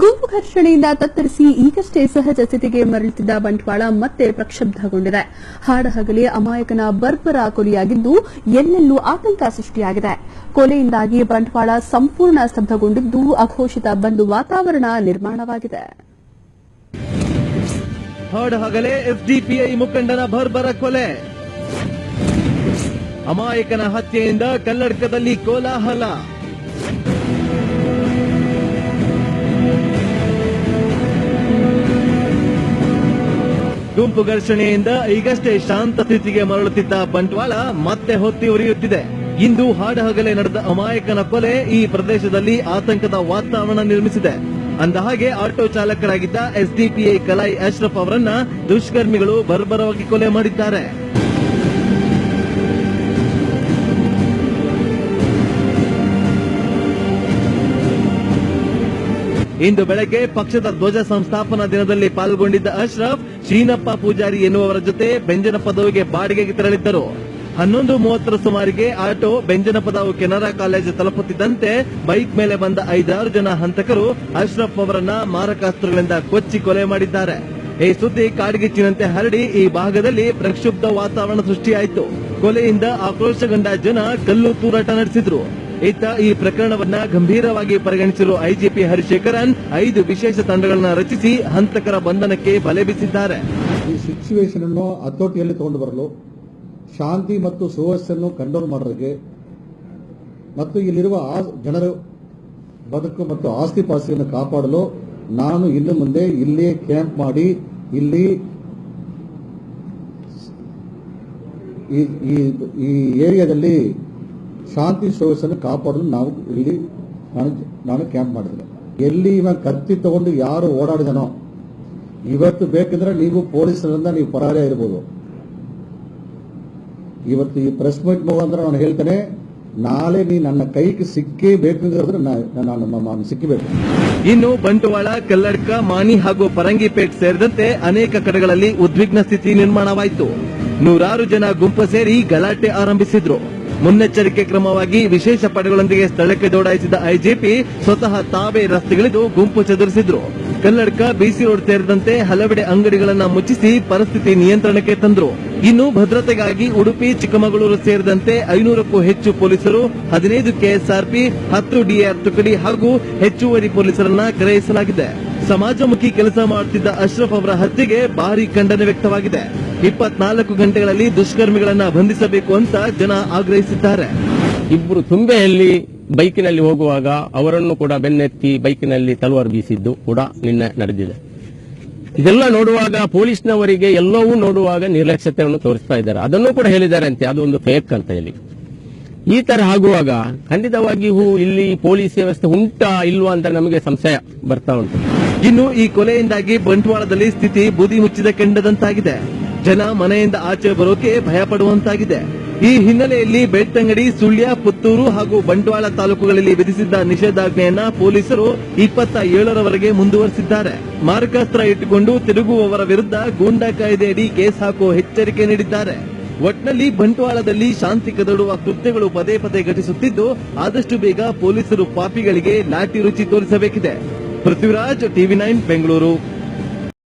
ಗುಂಪು ಘರ್ಷಣೆಯಿಂದ ತತ್ತರಿಸಿ ಈಗಷ್ಟೇ ಸಹಜ ಸ್ಥಿತಿಗೆ ಮರಳುತ್ತಿದ್ದ ಬಂಟ್ವಾಳ ಮತ್ತೆ ಪ್ರಕ್ಷುಬ್ಧಗೊಂಡಿದೆ. ಹಾಡಹಗಲೇ ಅಮಾಯಕನ ಬರ್ಬರ ಕೊಲೆಯಾಗಿದ್ದು ಎಲ್ಲೆಲ್ಲೂ ಆತಂಕ ಸೃಷ್ಟಿಯಾಗಿದೆ. ಕೊಲೆಯಿಂದಾಗಿ ಬಂಟ್ವಾಳ ಸಂಪೂರ್ಣ ಸ್ತಬ್ಧಗೊಂಡಿದ್ದು ಅಘೋಷಿತ ಬಂದು ವಾತಾವರಣ ನಿರ್ಮಾಣವಾಗಿದೆ. ಹಾಡಹಗಲೇ ಎಸ್ಡಿಪಿಐ ಮುಖಂಡನ ಬರ್ಬರ ಕೊಲೆ, ಅಮಾಯಕನ ಹತ್ಯೆಯಿಂದ ಕಲ್ಲಡ್ಕದಲ್ಲಿ ಕೋಲಾಹಲ. ಗುಂಪು ಘರ್ಷಣೆಯಿಂದ ಈಗಷ್ಟೇ ಶಾಂತ ಸ್ಥಿತಿಗೆ ಮರಳುತ್ತಿದ್ದ ಬಂಟ್ವಾಳ ಮತ್ತೆ ಹೊತ್ತಿ ಉರಿಯುತ್ತಿದೆ. ಇಂದು ಹಾಡಹಗಲೇ ನಡೆದ ಅಮಾಯಕನ ಕೊಲೆ ಈ ಪ್ರದೇಶದಲ್ಲಿ ಆತಂಕದ ವಾತಾವರಣ ನಿರ್ಮಿಸಿದೆ. ಅಂದಹಾಗೆ ಆಟೋ ಚಾಲಕರಾಗಿದ್ದ ಎಸ್ಡಿಪಿಐ ಕಲೈ ಅಶ್ರಫ್ ಅವರನ್ನ ದುಷ್ಕರ್ಮಿಗಳು ಬರ್ಬರವಾಗಿ ಕೊಲೆ ಮಾಡಿದ್ದಾರೆ. ಇಂದು ಬೆಳಗ್ಗೆ ಪಕ್ಷದ ಧ್ವಜ ಸಂಸ್ಥಾಪನಾ ದಿನದಲ್ಲಿ ಪಾಲ್ಗೊಂಡಿದ್ದ ಅಶ್ರಫ್ ಶ್ರೀನಪ್ಪ ಪೂಜಾರಿ ಎನ್ನುವವರ ಜೊತೆ ಬೆಂಜನಪದವಿಗೆ ಬಾಡಿಗೆಗೆ ತೆರಳಿದ್ದರು. 11:30 ಸುಮಾರಿಗೆ ಆಟೋ ಬೆಂಜನಪದವು ಕೆನರಾ ಕಾಲೇಜು ತಲುಪುತ್ತಿದ್ದಂತೆ ಬೈಕ್ ಮೇಲೆ ಬಂದ 5-6 ಜನ ಹಂತಕರು ಅಶ್ರಫ್ ಅವರನ್ನ ಮಾರಕಾಸ್ತ್ರಗಳಿಂದ ಕೊಚ್ಚಿ ಕೊಲೆ ಮಾಡಿದ್ದಾರೆ. ಈ ಸುದ್ದಿ ಕಾಡ್ಗಿಚ್ಚಿನಂತೆ ಹರಡಿ ಈ ಭಾಗದಲ್ಲಿ ಪ್ರಕ್ಷುಬ್ಧ ವಾತಾವರಣ ಸೃಷ್ಟಿಯಾಯಿತು. ಕೊಲೆಯಿಂದ ಆಕ್ರೋಶಗೊಂಡ ಜನ ಕಲ್ಲು ತೂರಾಟ ನಡೆಸಿದ್ರು. ಇತ್ತ ಈ ಪ್ರಕರಣವನ್ನ ಗಂಭೀರವಾಗಿ ಪರಿಗಣಿಸಿರುವ ಐಜಿಪಿ ಹರಿಶೇಖರನ್ 5 ವಿಶೇಷ ತಂಡಗಳನ್ನು ರಚಿಸಿ ಹಂತಕರ ಬಂಧನಕ್ಕೆ ಬಲೆ ಬೀಸಿದ್ದಾರೆ. ಈ ಸಿಚುವೇಶನ್ ಅನ್ನು ಹತೋಟಿಯಲ್ಲಿ ತಗೊಂಡು ಬರಲು, ಶಾಂತಿ ಮತ್ತು ಸುವ್ಯವಸ್ಥೆಯನ್ನು ಕಂಟ್ರೋಲ್ ಮಾಡೋದಕ್ಕೆ ಮತ್ತು ಇಲ್ಲಿರುವ ಜನರ ಬದುಕು ಮತ್ತು ಆಸ್ತಿ ಪಾಸ್ತಿಯನ್ನು ಕಾಪಾಡಲು ನಾನು ಇನ್ನು ಮುಂದೆ ಇಲ್ಲಿಯೇ ಕ್ಯಾಂಪ್ ಮಾಡಿ ಇಲ್ಲಿ ಈ ಏರಿಯಾದಲ್ಲಿ ಶಾಂತಿ ಸುವ್ಯವಸ್ಥೆಯನ್ನು ಕಾಪಾಡಲು ನಾವು ಇಲ್ಲಿ ನಾನು ಕ್ಯಾಂಪ್ ಮಾಡಿದೆ. ಎಲ್ಲಿ ಇವಾಗ ಕತ್ತಿ ತಗೊಂಡು ಯಾರು ಓಡಾಡಿದನೋ ಇವತ್ತು ಬೇಕಂದ್ರೆ ನೀವು ಪೊಲೀಸರಿಂದ ನೀವು ಪರಾರಿ ಇರಬಹುದು. ಇವತ್ತು ಈ ಪ್ರೆಸ್ ಮೀಟ್ ಮುಖಾಂತರ ನಾನು ಹೇಳ್ತೇನೆ, ನಾಳೆ ನೀ ನನ್ನ ಕೈಗೆ ಸಿಕ್ಕೇ ಬೇಕಂದ್ರೆ ನಾನು ಸಿಕ್ಕಿಬೇಕು. ಇನ್ನು ಬಂಟ್ವಾಳ, ಕಲ್ಲಡ್ಕ, ಮಾನಿ ಹಾಗೂ ಪರಂಗಿಪೇಟ್ ಸೇರಿದಂತೆ ಅನೇಕ ಕಡೆಗಳಲ್ಲಿ ಉದ್ವಿಗ್ನ ಸ್ಥಿತಿ ನಿರ್ಮಾಣವಾಯಿತು. 100 ಜನ ಗುಂಪು ಸೇರಿ ಗಲಾಟೆ ಆರಂಭಿಸಿದ್ರು. ಮುನ್ನೆಚ್ಚರಿಕೆ ಕ್ರಮವಾಗಿ ವಿಶೇಷ ಪಡೆಗಳೊಂದಿಗೆ ಸ್ಥಳಕ್ಕೆ ದೌಡಾಯಿಸಿದ ಐಜಿಪಿ ಸ್ವತಃ ತಾವೇ ರಸ್ತೆಗಿಳಿದು ಗುಂಪು ಚದುರಿಸಿದ್ರು. ಕಲ್ಲಡ್ಕ, ಬಿಸಿ ರೋಡ್ ಸೇರಿದಂತೆ ಹಲವೆಡೆ ಅಂಗಡಿಗಳನ್ನ ಮುಚ್ಚಿಸಿ ಪರಿಸ್ಥಿತಿ ನಿಯಂತ್ರಣಕ್ಕೆ ತಂದ್ರು. ಇನ್ನು ಭದ್ರತೆಗಾಗಿ ಉಡುಪಿ, ಚಿಕ್ಕಮಗಳೂರು ಸೇರಿದಂತೆ 500ಕ್ಕೂ ಹೆಚ್ಚು ಪೊಲೀಸರು, 15 ಕೆಎಸ್ಆರ್ಪಿ, 10 ಡಿಆರ್ ತುಕಡಿ ಹಾಗೂ ಹೆಚ್ಚುವರಿ ಪೊಲೀಸರನ್ನ ಕರೆಯಿಸಲಾಗಿದೆ. ಸಮಾಜಮುಖಿ ಕೆಲಸ ಮಾಡುತ್ತಿದ್ದ ಅಶ್ರಫ್ ಅವರ ಹತ್ಯೆಗೆ ಭಾರಿ ಖಂಡನೆ ವ್ಯಕ್ತವಾಗಿದೆ. 24 ಗಂಟೆಗಳಲ್ಲಿ ದುಷ್ಕರ್ಮಿಗಳನ್ನ ಬಂಧಿಸಬೇಕು ಅಂತ ಜನ ಆಗ್ರಹಿಸಿದ್ದಾರೆ. ಇಬ್ಬರು ತುಂಬೆಯಲ್ಲಿ ಬೈಕಿನಲ್ಲಿ ಹೋಗುವಾಗ ಅವರನ್ನು ಕೂಡ ಬೆನ್ನೆತ್ತಿ ಬೈಕಿನಲ್ಲಿ ತಲವಾರು ಬೀಸಿದ್ದು ಕೂಡ ನಿನ್ನೆ ನಡೆದಿದೆ. ಇದೆಲ್ಲ ನೋಡುವಾಗ ಪೊಲೀಸ್ನವರಿಗೆ ಎಲ್ಲವೂ ನೋಡುವಾಗ ನಿರ್ಲಕ್ಷ್ಯತೆಯನ್ನು ತೋರಿಸ್ತಾ ಇದ್ದಾರೆ. ಅದನ್ನು ಕೂಡ ಹೇಳಿದ್ದಾರೆ ಅಂತೆ, ಅದು ಒಂದು ಫೇಕ್ ಅಂತ ಹೇಳಿ. ಈ ತರ ಆಗುವಾಗ ಖಂಡಿತವಾಗಿಯೂ ಇಲ್ಲಿ ಪೊಲೀಸ್ ವ್ಯವಸ್ಥೆ ಉಂಟಾ ಇಲ್ವಾ ಅಂತ ನಮಗೆ ಸಂಶಯ ಬರ್ತಾ ಉಂಟು. ಇನ್ನು ಈ ಕೊಲೆಯಿಂದಾಗಿ ಬಂಟ್ವಾಳದಲ್ಲಿ ಸ್ಥಿತಿ ಬೂದಿ ಮುಚ್ಚಿದ ಕೆಂಡದಂತಾಗಿದೆ. ಜನ ಮನೆಯಿಂದ ಆಚೆ ಬರೋಕೆ ಭಯ ಪಡುವಂತಾಗಿದೆ. ಈ ಹಿನ್ನೆಲೆಯಲ್ಲಿ ಬೆಳ್ತಂಗಡಿ, ಸುಳ್ಯ, ಪುತ್ತೂರು ಹಾಗೂ ಬಂಟ್ವಾಳ ತಾಲೂಕುಗಳಲ್ಲಿ ವಿಧಿಸಿದ್ದ ನಿಷೇಧಾಜ್ಞೆಯನ್ನ ಪೊಲೀಸರು 27ರವರೆಗೆ ಮುಂದುವರೆಸಿದ್ದಾರೆ. ಮಾರಕಾಸ್ತ್ರ ಇಟ್ಟುಕೊಂಡು ತಿರುಗುವವರ ವಿರುದ್ಧ ಗೂಂಡಾ ಕಾಯ್ದೆಯಡಿ ಕೇಸ್ ಹಾಕುವ ಎಚ್ಚರಿಕೆ ನೀಡಿದ್ದಾರೆ. ಒಟ್ನಲ್ಲಿ ಬಂಟ್ವಾಳದಲ್ಲಿ ಶಾಂತಿ ಕದಡುವ ಕೃತ್ಯಗಳು ಪದೇ ಪದೇ ಘಟಿಸುತ್ತಿದ್ದು, ಆದಷ್ಟು ಬೇಗ ಪೊಲೀಸರು ಪಾಪಿಗಳಿಗೆ ಲಾಠಿ ರುಚಿ ತೋರಿಸಬೇಕಿದೆ. ಪೃಥ್ವಿರಾಜ್, ಟಿವಿ9 ಬೆಂಗಳೂರು.